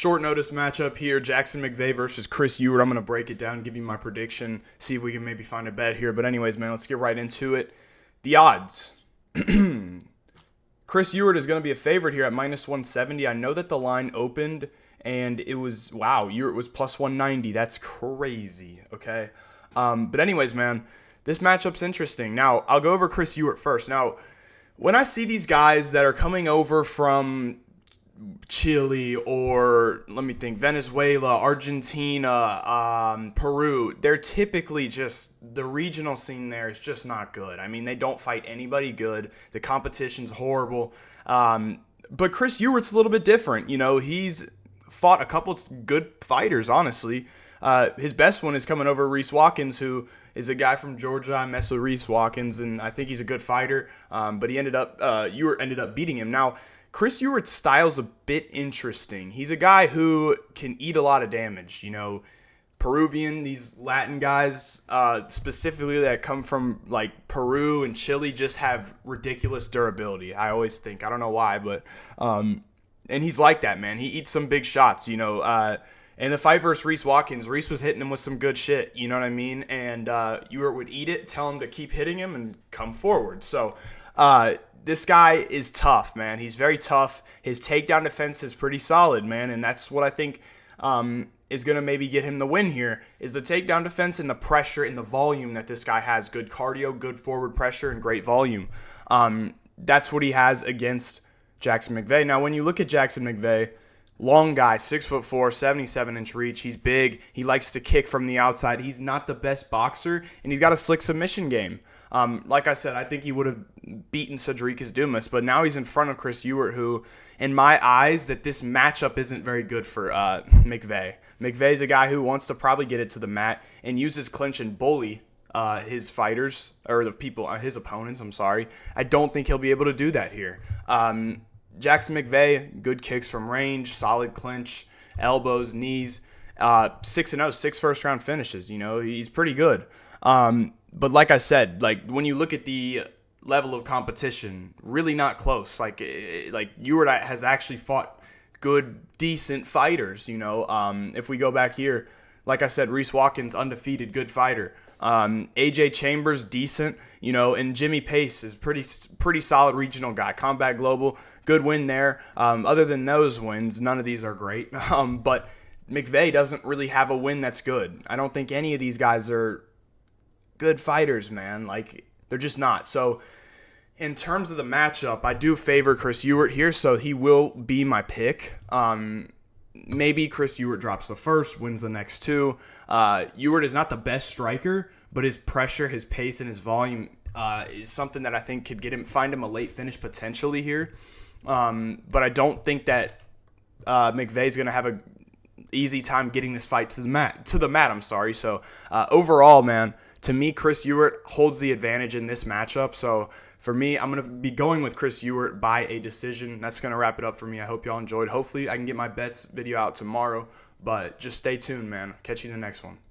short notice matchup here. Jackson Mcvey versus Chris Ewert. I'm going to break it down, give you my prediction, see if we can maybe find a bet here. But anyways, man, let's get right into it. The odds. Chris Ewert is going to be a favorite here at minus 170. I know that the line opened and it was, wow, Ewert was plus 190. That's crazy, okay? But anyways, man, this matchup's interesting. Now, I'll go over Chris Ewert first. Now, when I see these guys that are coming over from Chile or, let me think, Venezuela, Argentina, Peru, they're typically just, the regional scene there is just not good. I mean, they don't fight anybody good. The competition's horrible. But Chris Ewert's a little bit different. You know, he's fought a couple of good fighters, honestly. His best one is coming over Reese Watkins, who is a guy from Georgia. I mess with Reese Watkins, and I think he's a good fighter. But Ewert ended up beating him. Now, Chris Ewert's style's a bit interesting. He's a guy who can eat a lot of damage. You know, Peruvian, these Latin guys, specifically that come from like Peru and Chile, just have ridiculous durability. I always think. I don't know why, but and he's like that, man. He eats some big shots, you know. In the fight versus Reese Watkins, Reese was hitting him with some good shit, you know what I mean? And Ewert would eat it, tell him to keep hitting him, and come forward. So this guy is tough, man. He's very tough. His takedown defense is pretty solid, man, and that's what I think is going to maybe get him the win here, is the takedown defense and the pressure and the volume that this guy has. Good cardio, good forward pressure, and great volume. That's what he has against Jackson Mcvey. Now, when you look at Jackson Mcvey, long guy, 6'4", 77-inch reach. He's big. He likes to kick from the outside. He's not the best boxer, and he's got a slick submission game. Like I said, I think he would have beaten Cedric Dumas, but now he's in front of Chris Ewert, who, in my eyes, that this matchup isn't very good for Mcvey. Mcvey's a guy who wants to probably get it to the mat and use his clinch and bully his fighters, or the people, his opponents, I'm sorry. I don't think he'll be able to do that here. Jackson Mcvey, good kicks from range, solid clinch, elbows, knees, 6-0, 6 first-round finishes. You know, he's pretty good. But like I said, like when you look at the level of competition, really not close. Like Ewert has actually fought good, decent fighters. You know, if we go back here, like I said, Reese Watkins, undefeated, good fighter. AJ Chambers, decent, you know, and Jimmy Pace is pretty solid regional guy. Combat Global, good win there. Other than those wins, none of these are great. But Mcvey doesn't really have a win that's good. I don't think any of these guys are good fighters, man. Like, they're just not. So, in terms of the matchup, I do favor Chris Ewert here, so he will be my pick. Maybe Chris Ewert drops the first, wins the next two. Ewert is not the best striker, but his pressure, his pace, and his volume is something that I think could find him a late finish potentially here. But I don't think that McVey's going to have a easy time getting this fight to the mat. I'm sorry. So overall, man, to me, Chris Ewert holds the advantage in this matchup. So for me, I'm going to be going with Chris Ewert by a decision. That's going to wrap it up for me. I hope y'all enjoyed. Hopefully, I can get my bets video out tomorrow. But just stay tuned, man. Catch you in the next one.